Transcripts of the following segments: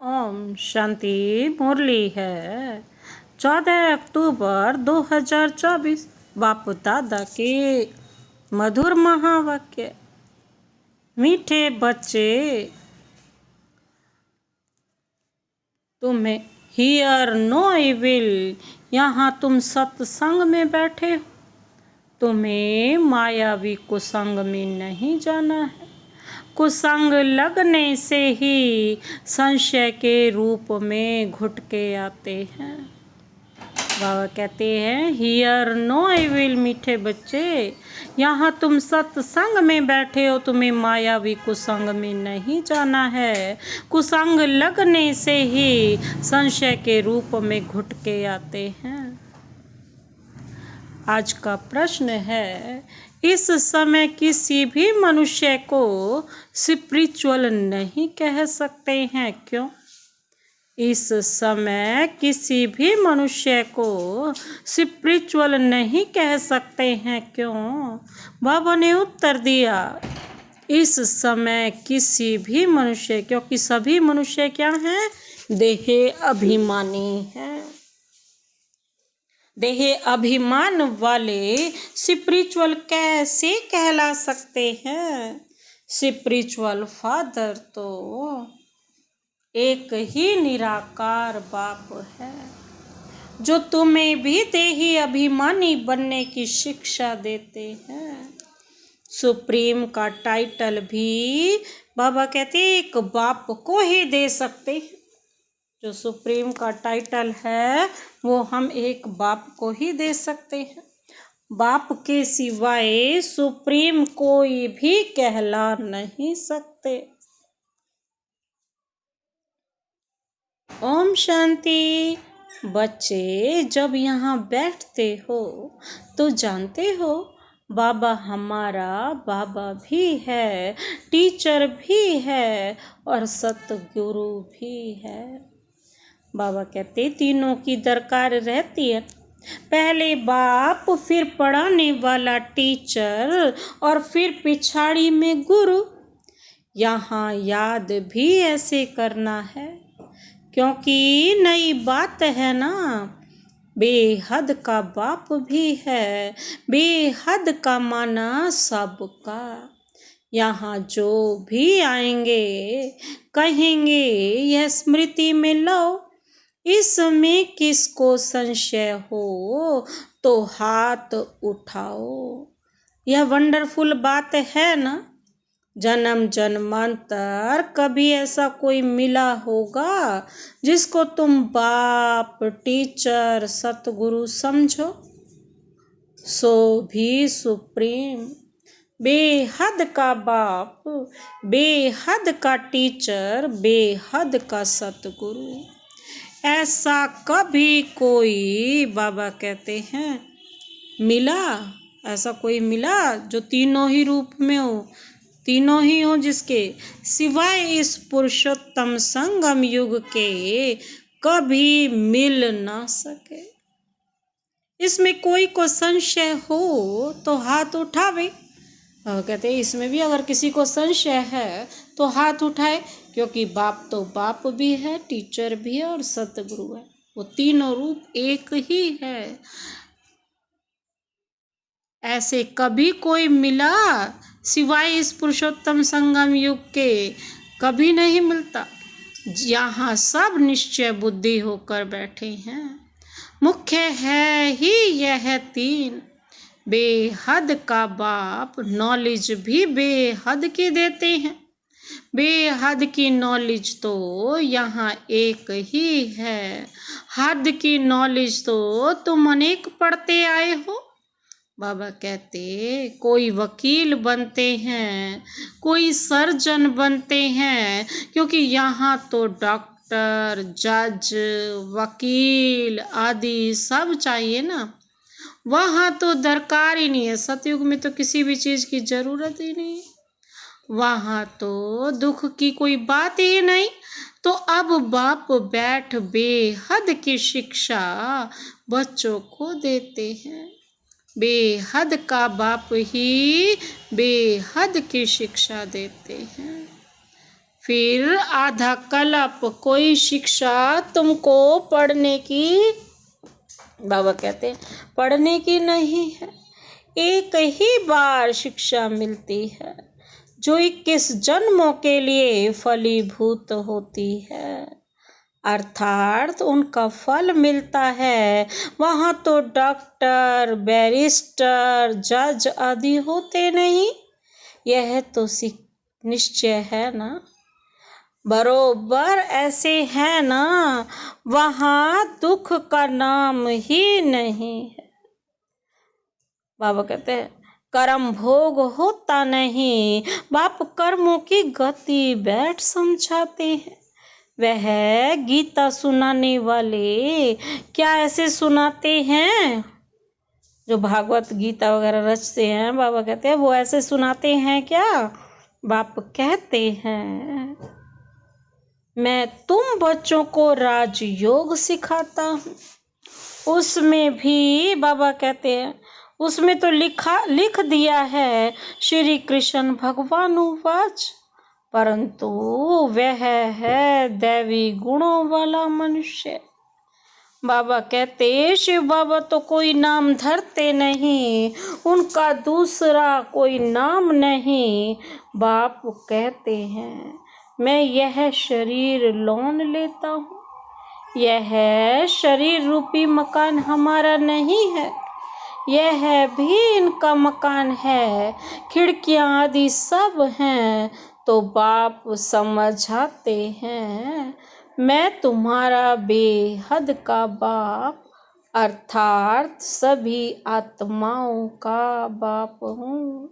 ओम शांति। मुरली है 14 अक्टूबर 2024। बापू दादा के मधुर महावाक्य। मीठे बच्चे, तुम्हें हियर नो इविल। यहाँ तुम सत्संग में बैठे हो, तुम्हें मायावी कुसंग में नहीं जाना है। कुसंग लगने से ही संशय के रूप में घुट के आते हैं। बाबा कहते हैं हियर नो इविल। मीठे बच्चे, यहाँ तुम सत्संग में बैठे हो, तुम्हें मायावी कुसंग में नहीं जाना है। कुसंग लगने से ही संशय के रूप में घुट के आते हैं। आज का प्रश्न है, इस समय किसी भी मनुष्य को स्पिरिचुअल नहीं कह सकते हैं, क्यों? इस समय किसी भी मनुष्य को स्पिरिचुअल नहीं कह सकते हैं, क्यों? बाबा ने उत्तर दिया, इस समय किसी भी मनुष्य, क्योंकि सभी मनुष्य क्या हैं? देह अभिमानी हैं। देह अभिमान वाले स्पिरिचुअल कैसे कहला सकते हैं? स्पिरिचुअल फादर तो एक ही निराकार बाप है, जो तुम्हें भी देही अभिमानी बनने की शिक्षा देते हैं। सुप्रीम का टाइटल भी बाबा कहते एक बाप को ही दे सकते हैं। जो सुप्रीम का टाइटल है वो हम एक बाप को ही दे सकते हैं। बाप के सिवाय सुप्रीम कोई भी कहला नहीं सकते। ओम शांति। बच्चे, जब यहाँ बैठते हो तो जानते हो बाबा हमारा बाबा भी है, टीचर भी है और सतगुरु भी है। बाबा कहते तीनों की दरकार रहती है। पहले बाप, फिर पढ़ाने वाला टीचर और फिर पिछाड़ी में गुरु। यहाँ याद भी ऐसे करना है, क्योंकि नई बात है ना। बेहद का बाप भी है, बेहद का माना सबका। यहाँ जो भी आएंगे कहेंगे यह स्मृति में लो, इसमें किसको संशय हो तो हाथ उठाओ। यह वंडरफुल बात है ना। जन्म जन्मांतर कभी ऐसा कोई मिला होगा जिसको तुम बाप, टीचर, सतगुरु समझो? सो भी सुप्रीम, बेहद का बाप, बेहद का टीचर, बेहद का सतगुरु, ऐसा कभी कोई, बाबा कहते हैं, मिला? ऐसा कोई मिला जो तीनों ही रूप में हो, तीनों ही हो जिसके सिवाय इस पुरुषोत्तम संगम युग के कभी मिल ना सके? इसमें कोई को संशय हो तो हाथ उठावे। कहते हैं इसमें भी अगर किसी को संशय है तो हाथ उठाए, क्योंकि बाप तो बाप भी है, टीचर भी है और सतगुरु है। वो तीनों रूप एक ही है। ऐसे कभी कोई मिला सिवाय इस पुरुषोत्तम संगम युग के? कभी नहीं मिलता। यहाँ सब निश्चय बुद्धि होकर बैठे हैं। मुख्य है ही यह तीन। बेहद का बाप नॉलेज भी बेहद की देते हैं। बेहद की नॉलेज तो यहाँ एक ही है। हद की नॉलेज तो तुम अनेक पढ़ते आए हो। बाबा कहते कोई वकील बनते हैं, कोई सर्जन बनते हैं, क्योंकि यहाँ तो डॉक्टर, जज, वकील आदि सब चाहिए ना। वहाँ तो दरकार ही नहीं है। सतयुग में तो किसी भी चीज़ की ज़रूरत ही नहीं है। वहाँ तो दुख की कोई बात ही नहीं। तो अब बाप बैठ बेहद की शिक्षा बच्चों को देते हैं। बेहद का बाप ही बेहद की शिक्षा देते हैं। फिर आधा कल्प कोई शिक्षा तुमको पढ़ने की, बाबा कहते हैं पढ़ने की नहीं है, एक ही बार शिक्षा मिलती है जो 21 जन्मों के लिए फलीभूत होती है। अर्थात उनका फल मिलता है। वहाँ तो डॉक्टर, बैरिस्टर, जज आदि होते नहीं। यह तो निश्चय है ना, बरोबर ऐसे है ना। वहाँ दुख का नाम ही नहीं है। बाबा कहते हैं कर्म भोग होता नहीं। बाप कर्मों की गति बैठ समझाते हैं। वह गीता सुनाने वाले क्या ऐसे सुनाते हैं? जो भागवत गीता वगैरह रचते हैं, बाबा कहते हैं वो ऐसे सुनाते हैं क्या? बाप कहते हैं मैं तुम बच्चों को राजयोग सिखाता हूँ। उसमें भी बाबा कहते हैं उसमें तो लिख दिया है श्री कृष्ण भगवान उवाच, परंतु वह है दैवी गुणों वाला मनुष्य। बाबा कहते शिव बाबा तो कोई नाम धरते नहीं, उनका दूसरा कोई नाम नहीं। बाप कहते हैं मैं यह शरीर लौन लेता हूँ। यह शरीर रूपी मकान हमारा नहीं है, यह भी इनका मकान है। खिड़कियाँ आदि सब हैं। तो बाप समझाते हैं मैं तुम्हारा बेहद का बाप, अर्थात सभी आत्माओं का बाप हूँ।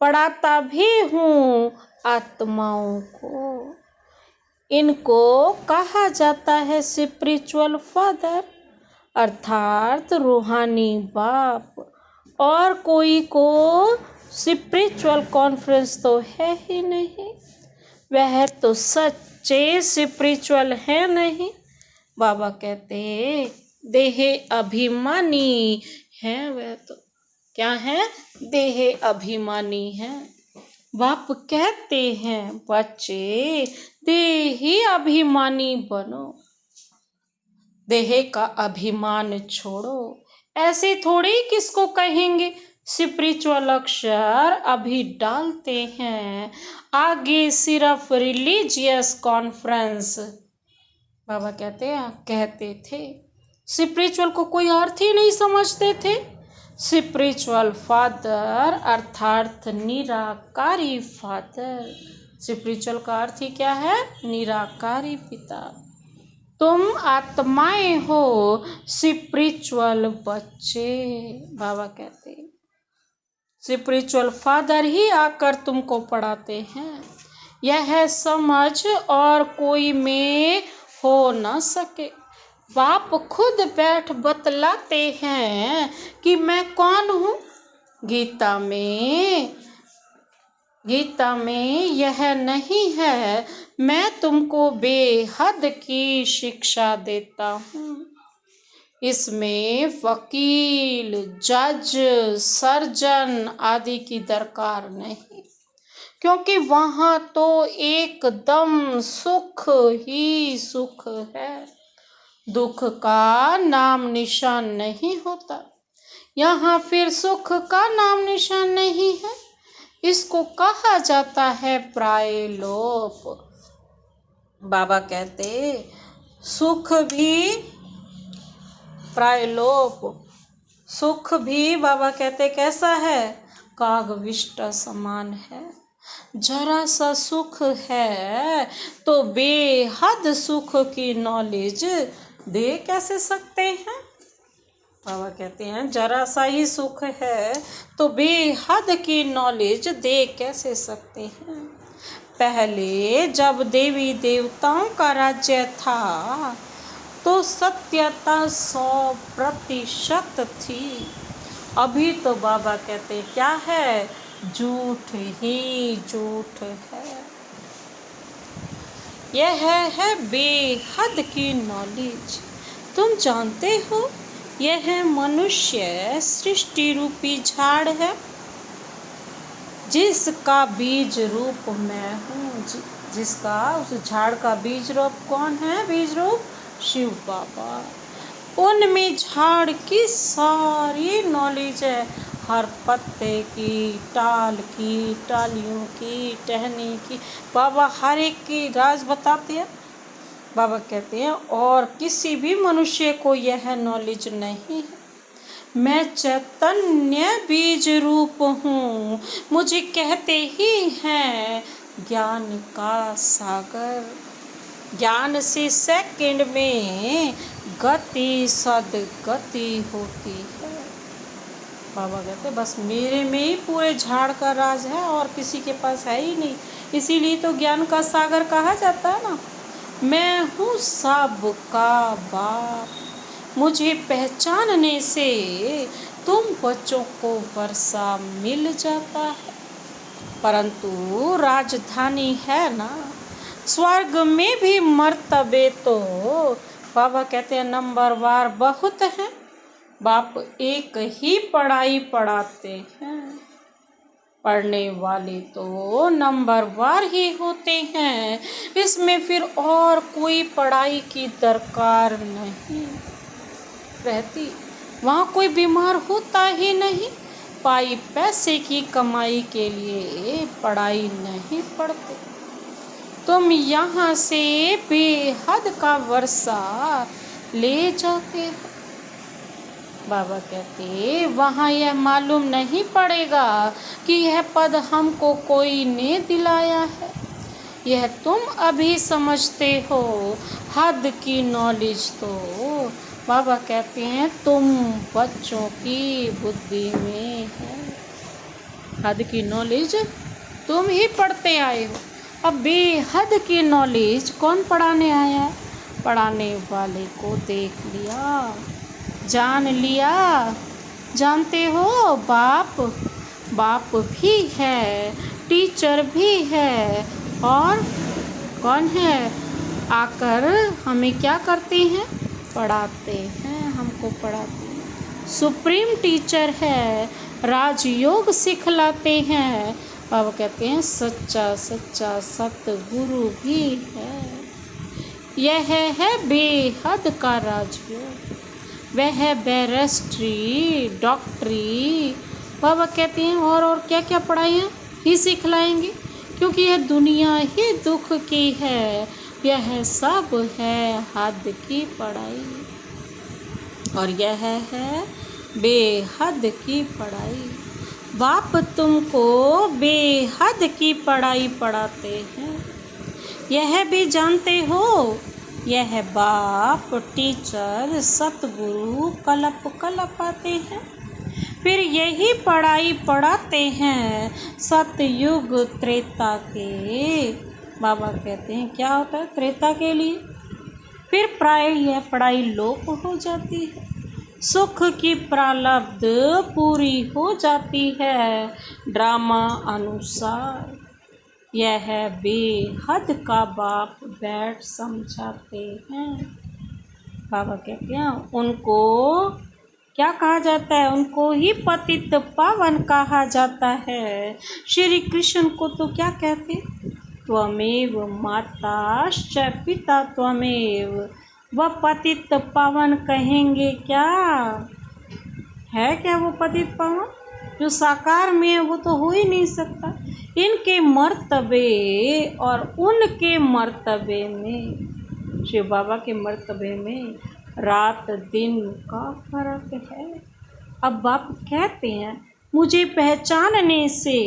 पढ़ाता भी हूँ आत्माओं को। इनको कहा जाता है स्पिरिचुअल फादर, अर्थात रूहानी बाप। और कोई को स्पिरिचुअल कॉन्फ्रेंस तो है ही नहीं। वह तो सच्चे स्पिरिचुअल है नहीं। बाबा कहते देहे अभिमानी है। वह तो क्या है? देहे अभिमानी है। बाप कहते हैं बच्चे देही अभिमानी बनो, देहे का अभिमान छोड़ो। ऐसे थोड़ी किसको कहेंगे? स्पिरिचुअल अक्षर अभी डालते हैं, आगे सिर्फ रिलीजियस कॉन्फ्रेंस। बाबा कहते थे स्पिरिचुअल को कोई अर्थ ही नहीं समझते थे। स्पिरिचुअल फादर अर्थात निराकारी फादर। स्पिरिचुअल का अर्थ ही क्या है? निराकारी पिता। तुम आत्माएं हो स्पिरिचुअल बच्चे। बाबा कहते हैं स्पिरिचुअल फादर ही आकर तुमको पढ़ाते हैं। यह समझ और कोई में हो न सके। बाप खुद बैठ बतलाते हैं कि मैं कौन हूँ। गीता में यह नहीं है मैं तुमको बेहद की शिक्षा देता हूँ। इसमें वकील, जज, सर्जन आदि की दरकार नहीं, क्योंकि वहाँ तो एकदम सुख ही सुख है। दुख का नाम निशान नहीं होता। यहाँ फिर सुख का नाम निशान नहीं है। इसको कहा जाता है प्रायलोप। बाबा कहते सुख भी प्रायलोप, सुख भी बाबा कहते कैसा है? कागविष्ट समान है। जरा सा सुख है तो बेहद सुख की नॉलेज दे कैसे सकते हैं? बाबा कहते हैं जरा सा ही सुख है तो बेहद की नॉलेज दे कैसे सकते हैं? पहले जब देवी देवताओं का राज्य था तो सत्यता 100% थी। अभी तो बाबा कहते क्या है? झूठ ही झूठ है। यह है बेहद की नॉलेज। तुम जानते हो यह मनुष्य सृष्टि रूपी झाड़ है जिसका बीज रूप मैं हूँ, जिसका उस झाड़ का बीज रूप कौन है? बीज रूप शिव बाबा। उनमें झाड़ की सारी नॉलेज है, हर पत्ते की, टाल की, टालियों की, टहनी की। बाबा हर एक की राज बताते हैं। बाबा कहते हैं और किसी भी मनुष्य को यह नॉलेज नहीं है। मैं चैतन्य बीज रूप हूँ, मुझे कहते ही हैं ज्ञान का सागर। ज्ञान से सेकंड में गति सदगति होती है। बाबा कहते बस मेरे में ही पूरे झाड़ का राज है और किसी के पास है ही नहीं, इसीलिए तो ज्ञान का सागर कहा जाता है ना। मैं हूँ सबका बाप, मुझे पहचानने से तुम बच्चों को वर्षा मिल जाता है। परंतु राजधानी है ना, स्वर्ग में भी मर्तबे तो बाबा कहते हैं नंबरवार बहुत हैं। बाप एक ही पढ़ाई पढ़ाते हैं, पढ़ने वाले तो नंबरवार ही होते हैं। इसमें फिर और कोई पढ़ाई की दरकार नहीं रहती। वहाँ कोई बीमार होता ही नहीं। पाई पैसे की कमाई के लिए पढ़ाई नहीं पढ़ते। तुम यहाँ से बेहद का वर्षा ले जाते हो। बाबा कहते वहाँ यह मालूम नहीं पड़ेगा कि यह पद हमको कोई ने दिलाया है। यह तुम अभी समझते हो, हद की नॉलेज तो बाबा कहते हैं तुम बच्चों की बुद्धि में है। हद की नॉलेज तुम ही पढ़ते आए हो। अब बेहद की नॉलेज कौन पढ़ाने आया है? पढ़ाने वाले को देख लिया, जान लिया। जानते हो बाप भी है, टीचर भी है, और कौन है? आकर हमें क्या करते हैं? पढ़ाते हैं, हमको पढ़ाते हैं। सुप्रीम टीचर है, राजयोग सिखलाते हैं। बाबा कहते हैं सच्चा सतगुरु भी है। यह है बेहद का राजयोग, वह बैरिस्ट्री, डॉक्टरी। बाबा कहते हैं और क्या क्या पढ़ाइयाँ ही सिखलाएंगे, क्योंकि यह दुनिया ही दुख की है। यह सब है हद की पढ़ाई, और यह है बेहद की पढ़ाई। बाप तुमको बेहद की पढ़ाई पढ़ाते हैं, यह भी जानते हो। यह बाप टीचर सतगुरु कलप आते हैं, फिर यही पढ़ाई पढ़ाते हैं सतयुग त्रेता के। बाबा कहते हैं क्या होता है त्रेता के लिए? फिर प्राय यह पढ़ाई लोप हो जाती है, सुख की प्रारब्ध पूरी हो जाती है ड्रामा अनुसार। यह बेहद का बाप बैठ समझाते हैं। बाबा कहते हैं उनको क्या कहा जाता है? उनको ही पतित पावन कहा जाता है। श्री कृष्ण को तो क्या कहते? त्वमेव माताश्च पिता त्वमेव। वह पतित पावन कहेंगे क्या? है क्या वो पतित पावन? जो साकार में है वो तो हो ही नहीं सकता। इनके मर्तबे और उनके मर्तबे में, शिव बाबा के मर्तबे में रात दिन का फर्क है। अब बाप कहते हैं मुझे पहचानने से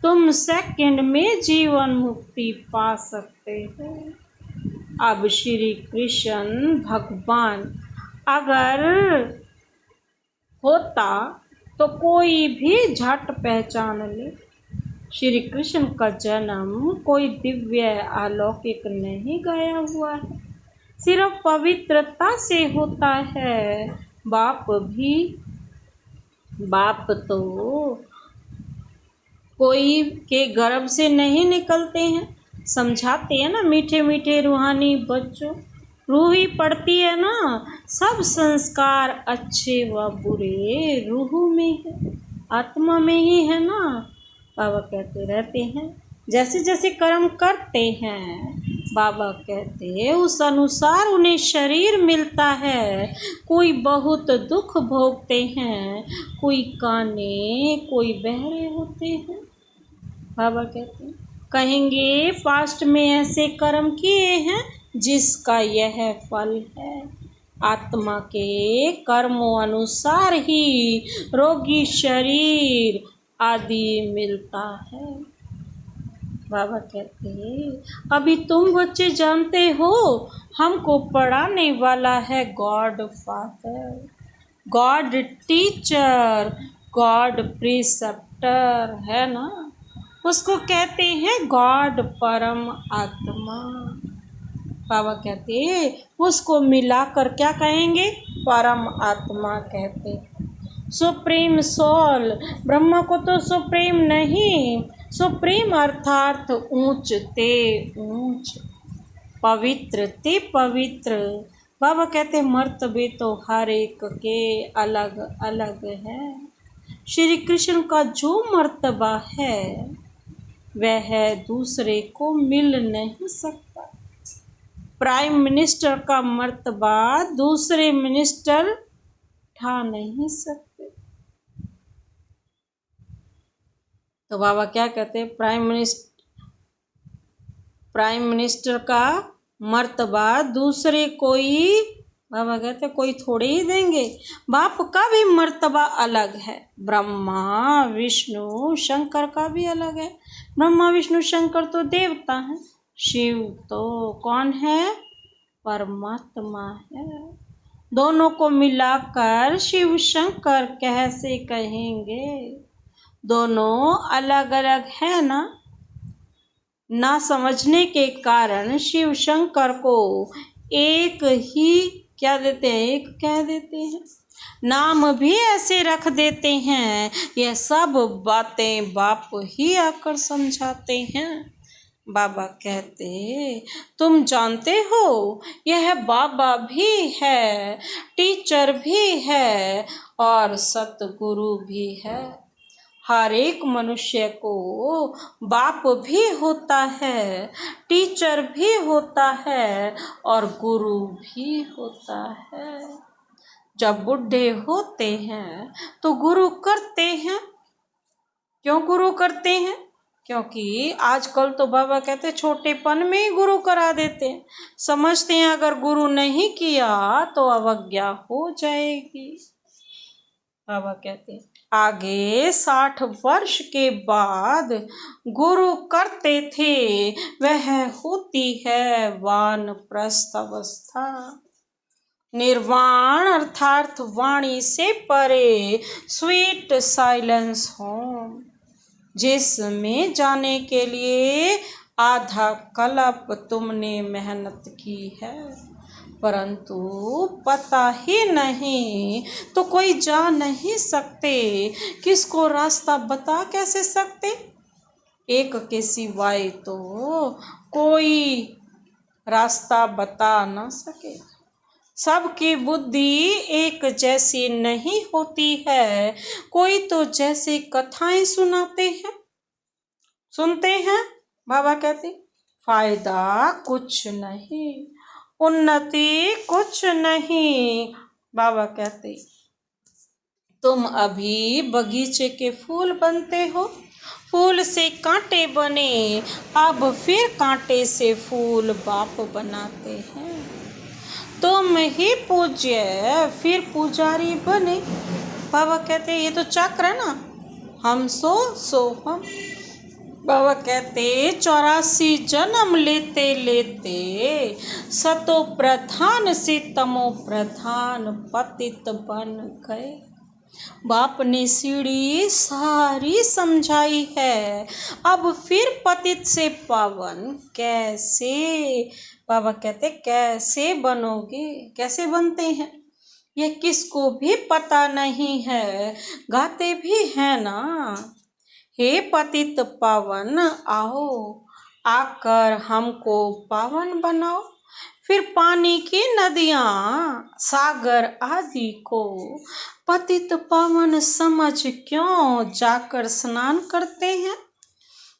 तुम सेकंड में जीवन मुक्ति पा सकते हो। अब श्री कृष्ण भगवान अगर होता तो कोई भी झट पहचान ले। श्री कृष्ण का जन्म कोई दिव्य अलौकिक नहीं गाया हुआ है, सिर्फ पवित्रता से होता है। बाप तो कोई के गर्भ से नहीं निकलते हैं। समझाते हैं ना मीठे मीठे रूहानी बच्चों, रूह ही पड़ती है ना। सब संस्कार अच्छे व बुरे रूह में है, आत्मा में ही है ना। बाबा कहते रहते हैं जैसे जैसे कर्म करते हैं, बाबा कहते हैं उस अनुसार उन्हें शरीर मिलता है। कोई बहुत दुख भोगते हैं, कोई काने, कोई बहरे होते हैं। बाबा कहते हैं, कहेंगे पास्ट में ऐसे कर्म किए हैं जिसका यह फल है। आत्मा के कर्मों अनुसार ही रोगी शरीर आदि मिलता है। बाबा कहते हैं, अभी तुम बच्चे जानते हो हमको पढ़ाने वाला है God father, God teacher, God preceptor, है ना। उसको कहते हैं गॉड परम आत्मा। बाबा कहते हैं उसको मिलाकर क्या कहेंगे, परम आत्मा कहते। सुप्रीम सोल, ब्रह्मा को तो सुप्रीम नहीं, सुप्रीम अर्थात ऊंच ते ऊंच, पवित्र ते पवित्र। बाबा कहते मर्तबे तो हर एक के अलग अलग है। श्री कृष्ण का जो मर्तबा है वह दूसरे को मिल नहीं सकता। प्राइम मिनिस्टर का मर्तबा दूसरे मिनिस्टर उठा नहीं सकते। तो बाबा क्या कहते हैं, प्राइम मिनिस्टर का मर्तबा दूसरे कोई, बाबा कहते कोई थोड़े ही देंगे। बाप का भी मर्तबा अलग है, ब्रह्मा विष्णु शंकर का भी अलग है। ब्रह्मा विष्णु शंकर तो देवता हैं, शिव तो कौन है, परमात्मा है। दोनों को मिलाकर शिव शंकर कैसे कहेंगे, दोनों अलग अलग है ना समझने के कारण शिव शंकर को एक ही क्या देते हैं, एक कह देते हैं। नाम भी ऐसे रख देते हैं, यह सब बातें बाप ही आकर समझाते हैं। बाबा कहते तुम जानते हो यह बाबा भी है, टीचर भी है और सतगुरु भी है। हर एक मनुष्य को बाप भी होता है, टीचर भी होता है और गुरु भी होता है। जब बुढ़े होते हैं तो गुरु करते हैं। क्यों गुरु करते हैं, क्योंकि आजकल तो बाबा कहते छोटेपन में ही गुरु करा देते हैं। समझते हैं अगर गुरु नहीं किया तो अवज्ञा हो जाएगी। बाबा कहते हैं आगे 60 वर्ष के बाद गुरु करते थे, वह होती है वानप्रस्थ अवस्था। निर्वाण अर्थात वाणी से परे स्वीट साइलेंस होम, जिसमें जाने के लिए आधा कल्प तुमने मेहनत की है, परंतु पता ही नहीं तो कोई जा नहीं सकते। किसको रास्ता बता कैसे सकते, एक के सिवाय तो कोई रास्ता बता न सके। सबकी बुद्धि एक जैसी नहीं होती है। कोई तो जैसे कथाएं सुनाते हैं, सुनते हैं, बाबा कहते फायदा कुछ नहीं, उन्नति कुछ नहीं। बाबा कहते तुम अभी बगीचे के फूल बनते हो, फूल से कांटे बने, अब फिर कांटे से फूल बाप बनाते हैं। तुम ही पूज्य फिर पुजारी बने। बाबा कहते ये तो चक्र है ना, हम सो हम। बाबा कहते 84 जन्म लेते लेते सतो प्रधान से तमो प्रधान पतित बन गए। बाप ने सीढ़ी सारी समझाई है, अब फिर पतित से पावन कैसे। बाबा कहते कैसे बनोगे, कैसे बनते हैं ये किसको भी पता नहीं है, गाते भी है ना। हे पतित पावन आओ, आकर हमको पावन बनाओ। फिर पानी की नदियाँ सागर आदि को पतित पावन समझ क्यों जाकर स्नान करते हैं।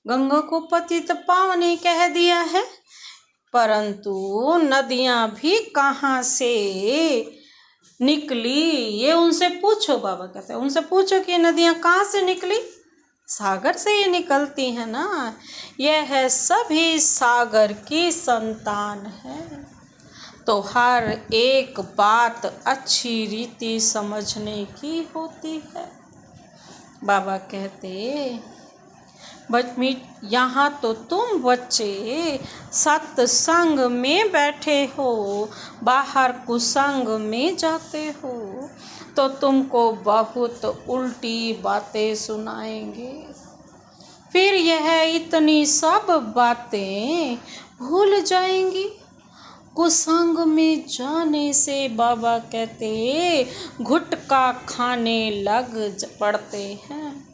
गंगा को पतित पावनी कह दिया है, परंतु नदियां भी कहाँ से निकली ये उनसे पूछो। बाबा कहते हैं उनसे पूछो कि नदियां कहाँ से निकली। सागर से ये निकलती है ना। यह सभी सागर की संतान है। तो हर एक बात अच्छी रीति समझने की होती है। बाबा कहते यहाँ तो तुम बच्चे सत्संग में बैठे हो, बाहर कुसंग में जाते हो तो तुमको बहुत उल्टी बातें सुनाएंगे। फिर यह इतनी सब बातें भूल जाएंगी। कुसंग में जाने से बाबा कहते गुटखा खाने लग पड़ते हैं।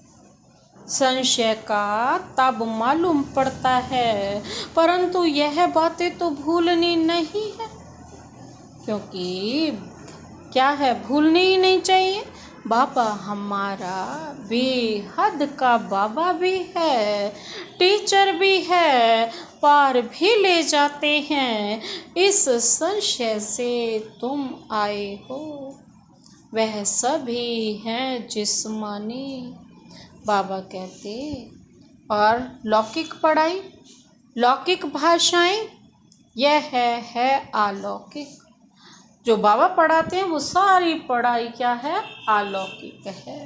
संशय का तब मालूम पड़ता है, परंतु यह बातें तो भूलनी नहीं है, क्योंकि क्या है, भूलनी ही नहीं चाहिए। बाबा हमारा बेहद का बाबा भी है, टीचर भी है, पार भी ले जाते हैं। इस संशय से तुम आए हो, वह सभी हैं जिस्मानी। बाबा कहते और लौकिक पढ़ाई, लौकिक भाषाएं, यह है अलौकिक। जो बाबा पढ़ाते हैं वो सारी पढ़ाई क्या है, अलौकिक है।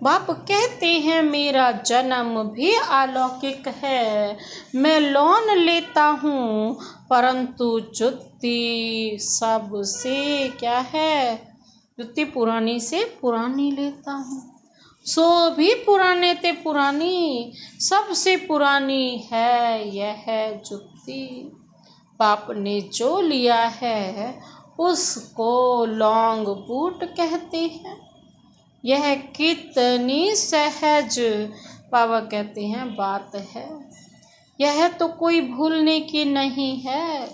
बाप कहते हैं मेरा जन्म भी अलौकिक है। मैं लोन लेता हूँ परंतु जुत्ती सबसे क्या है, जुत्ती पुरानी से पुरानी लेता हूँ। सो भी पुराने ते पुरानी, सबसे पुरानी है यह जुत्ती। बाप ने जो लिया है उसको लॉन्ग बूट कहते हैं। यह कितनी सहज बाबा कहते हैं बात है। यह तो कोई भूलने की नहीं है,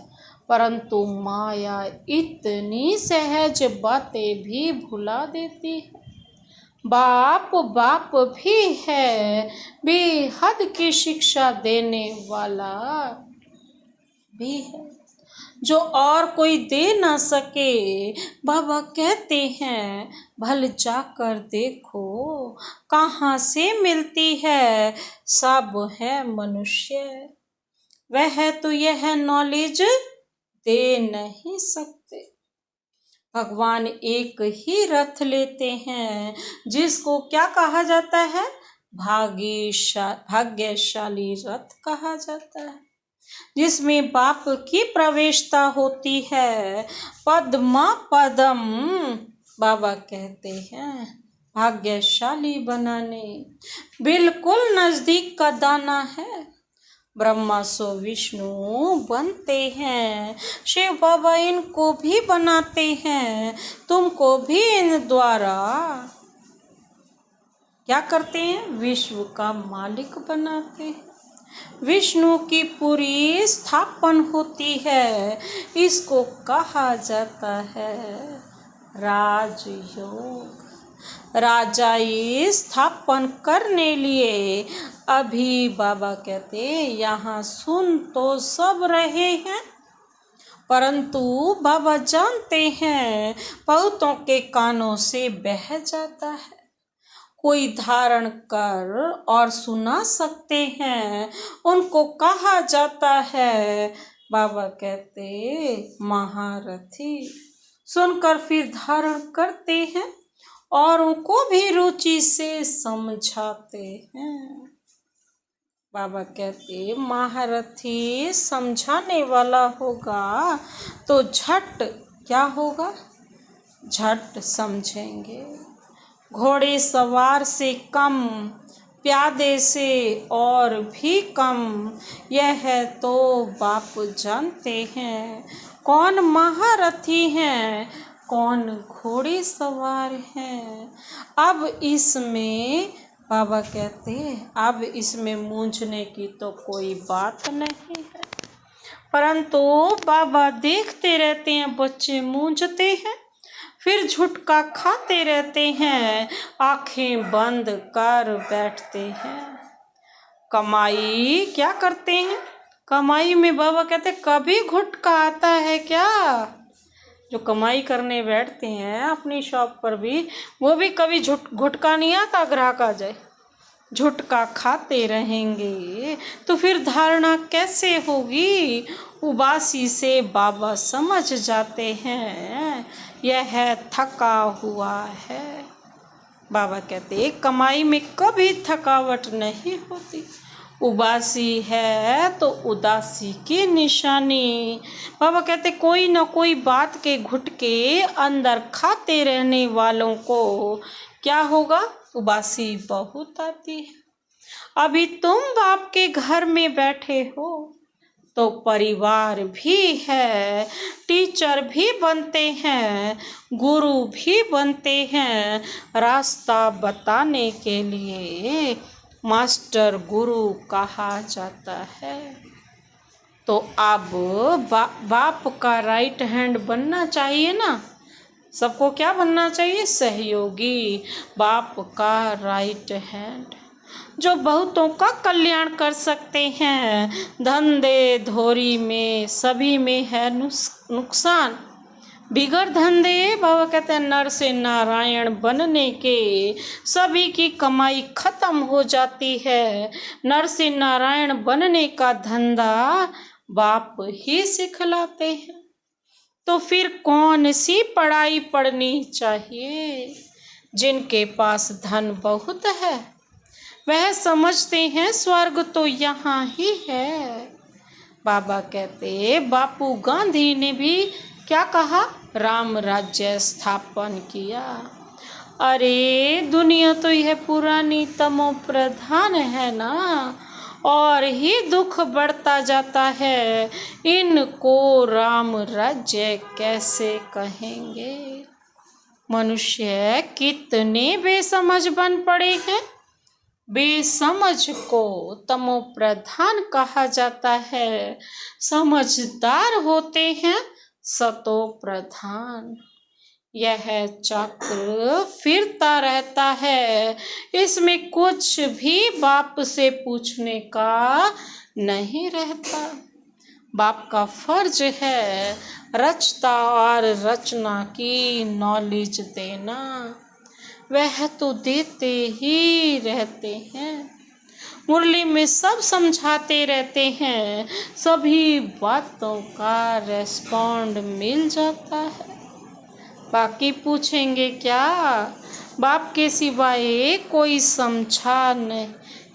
परंतु माया इतनी सहज बातें भी भुला देती है। बाप बाप भी है, बेहद की शिक्षा देने वाला भी है, जो और कोई दे ना सके। बाबा कहते हैं भल जाकर देखो कहाँ से मिलती है, सब है मनुष्य। वह तो यह नॉलेज दे नहीं सकते। भगवान एक ही रथ लेते हैं जिसको क्या कहा जाता है, भाग्यशाली रथ कहा जाता है, जिसमें बाप की प्रवेशता होती है। पद्मा पदम बाबा कहते हैं भाग्यशाली बनाने, बिल्कुल नजदीक का दाना है। ब्रह्मा सो विष्णु बनते हैं, शिव बाबा इनको भी बनाते हैं, तुमको भी इन द्वारा क्या करते हैं, विश्व का मालिक बनाते हैं। विष्णु की पूरी स्थापन होती है, इसको कहा जाता है राजयोग। राजाई स्थापन करने लिए अभी बाबा कहते यहाँ सुन तो सब रहे हैं, परंतु बाबा जानते हैं बहुतों के कानों से बह जाता है। कोई धारण कर और सुना सकते हैं, उनको कहा जाता है बाबा कहते महारथी। सुनकर फिर धारण करते हैं और उनको भी रुचि से समझाते हैं। बाबा कहते महारथी समझाने वाला होगा तो झट क्या होगा, झट समझेंगे। घोड़े सवार से कम, प्यादे से और भी कम, यह तो बाप जानते हैं कौन महारथी हैं, कौन घोड़े सवार हैं। अब इसमें बाबा कहते हैं अब इसमें मूंझने की तो कोई बात नहीं है, परंतु बाबा देखते रहते हैं बच्चे मूंझते हैं, फिर झुटका खाते रहते हैं, आंखें बंद कर बैठते हैं। कमाई क्या करते हैं? कमाई में बाबा कहते कभी घुटका आता है क्या? जो कमाई करने बैठते हैं अपनी शॉप पर भी, वो भी कभी घुटका नहीं आता, ग्राहक आ जाए झुटका खाते रहेंगे तो फिर धारणा कैसे होगी? उबासी से बाबा समझ जाते हैं यह थका हुआ है। बाबा कहते कमाई में कभी थकावट नहीं होती, उबासी है तो उदासी की निशानी। बाबा कहते कोई ना कोई बात के घुटके अंदर खाते रहने वालों को क्या होगा? उबासी बहुत आती है। अभी तुम बाप के घर में बैठे हो तो परिवार भी है, टीचर भी बनते हैं, गुरु भी बनते हैं। रास्ता बताने के लिए मास्टर गुरु कहा जाता है। तो अब बाप का राइट हैंड बनना चाहिए ना। सबको क्या बनना चाहिए? सहयोगी, बाप का राइट हैंड, जो बहुतों का कल्याण कर सकते हैं। धंधे धोरी में सभी में है नुकसान, बिगड़ धंधे बाबा कहते हैं नर से नारायण बनने के सभी की कमाई खत्म हो जाती है। नर से नारायण बनने का धंधा बाप ही सिखलाते हैं। तो फिर कौन सी पढ़ाई पढ़नी चाहिए? जिनके पास धन बहुत है वह समझते हैं स्वर्ग तो यहाँ ही है। बाबा कहते बापू गांधी ने भी क्या कहा? राम राज्य स्थापन किया। अरे दुनिया तो यह पुरानी तमो प्रधान है ना, और ही दुख बढ़ता जाता है। इनको राम राज्य कैसे कहेंगे? मनुष्य कितने बेसमझ बन पड़े हैं। बेसमझ को तमो प्रधान कहा जाता है, समझदार होते हैं सतो प्रधान। यह चक्र फिरता रहता है, इसमें कुछ भी बाप से पूछने का नहीं रहता। बाप का फर्ज है रचता और रचना की नॉलेज देना, वह तो देते ही रहते हैं। मुरली में सब समझाते रहते हैं, सभी बातों का रेस्पॉन्ड मिल जाता है। बाकी पूछेंगे क्या? बाप के सिवाय कोई समझा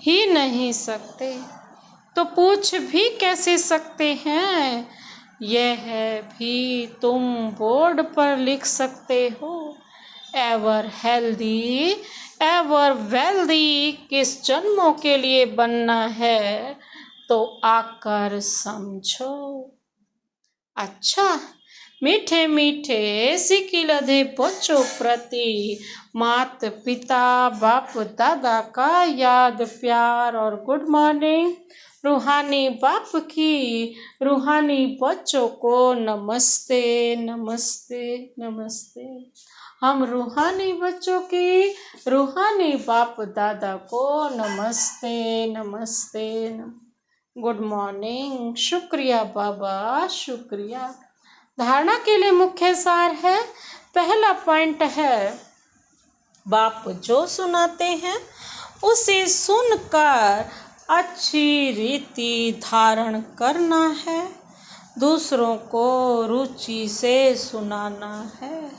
ही नहीं सकते, तो पूछ भी कैसे सकते हैं? यह भी तुम बोर्ड पर लिख सकते हो। एवर हेल्दी एवर वेल्दी किस जन्मों के लिए बनना है तो आकर समझो। अच्छा, मीठे मीठे सिकिलधे बच्चों प्रति मात पिता बाप दादा का याद प्यार और गुड मॉर्निंग। रूहानी बाप की रूहानी बच्चों को नमस्ते नमस्ते नमस्ते। हम रूहानी बच्चों की रूहानी बाप दादा को नमस्ते नमस्ते गुड मॉर्निंग। शुक्रिया बाबा, शुक्रिया। धारणा के लिए मुख्य सार है, पहला पॉइंट है बाप जो सुनाते हैं उसे सुनकर अच्छी रीति धारण करना है, दूसरों को रुचि से सुनाना है।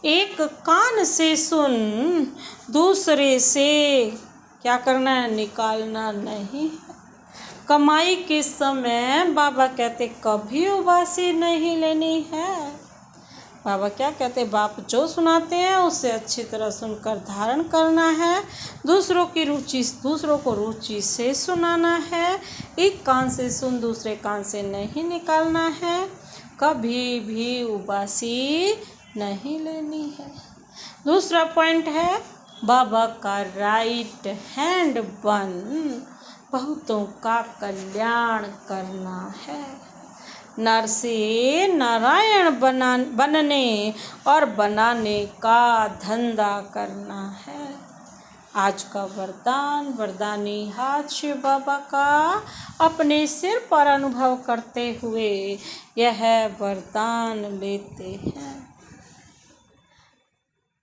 एक कान से सुन, दूसरे से क्या करना है? निकालना नहीं है। कमाई के समय बाबा कहते कभी उबासी नहीं लेनी है। बाबा क्या कहते? बाप जो सुनाते हैं उसे अच्छी तरह सुनकर धारण करना है, दूसरों को रुचि से सुनाना है। एक कान से सुन, दूसरे कान से नहीं निकालना है। कभी भी उबासी नहीं लेनी है। दूसरा पॉइंट है बाबा का राइट हैंड बन बहुतों का कल्याण करना है। नर से नारायण बनने और बनाने का धंधा करना है। आज का वरदान वरदानी हाथ शिव बाबा का अपने सिर पर अनुभव करते हुए यह वरदान लेते हैं।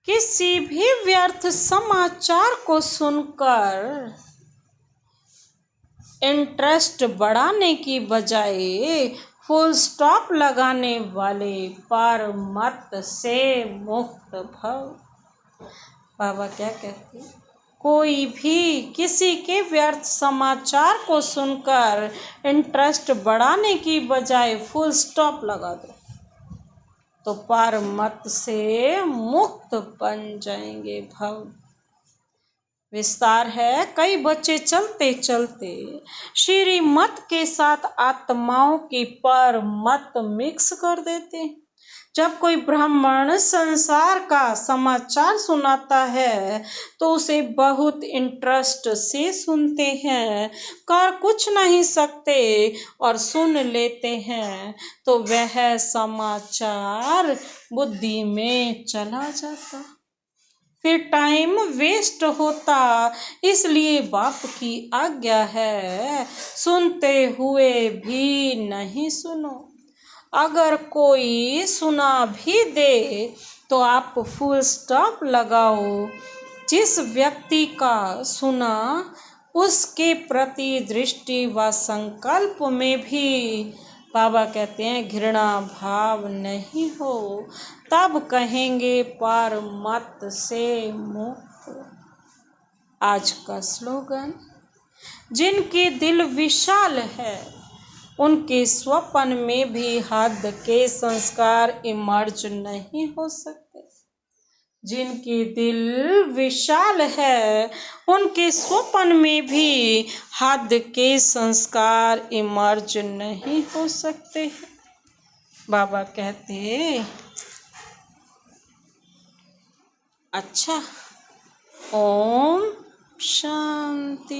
किसी भी व्यर्थ समाचार को सुनकर इंटरेस्ट बढ़ाने की बजाय फुल स्टॉप लगाने वाले परमत से मुक्त भव। बाबा क्या कहते हैं? कोई भी किसी के व्यर्थ समाचार को सुनकर इंटरेस्ट बढ़ाने की बजाय फुल स्टॉप लगा दो तो परमत से मुक्त बन जाएंगे भव। विस्तार है, कई बच्चे चलते चलते श्रीमत के साथ आत्माओं की परमत मिक्स कर देते हैं। जब कोई ब्राह्मण संसार का समाचार सुनाता है तो उसे बहुत इंटरेस्ट से सुनते हैं, कर कुछ नहीं सकते और सुन लेते हैं तो वह समाचार बुद्धि में चला जाता, फिर टाइम वेस्ट होता। इसलिए बाप की आज्ञा है, सुनते हुए भी नहीं सुनो। अगर कोई सुना भी दे तो आप फुल स्टॉप लगाओ। जिस व्यक्ति का सुना उसके प्रति दृष्टि व संकल्प में भी बाबा कहते हैं घृणा भाव नहीं हो, तब कहेंगे परमत से मुक्त। आज का स्लोगन, जिनके दिल विशाल है उनके स्वप्न में भी हद के संस्कार इमर्ज नहीं हो सकते। जिनके दिल विशाल है उनके स्वप्न में भी हद के संस्कार इमर्ज नहीं हो सकते। बाबा कहते अच्छा। ओम शांति।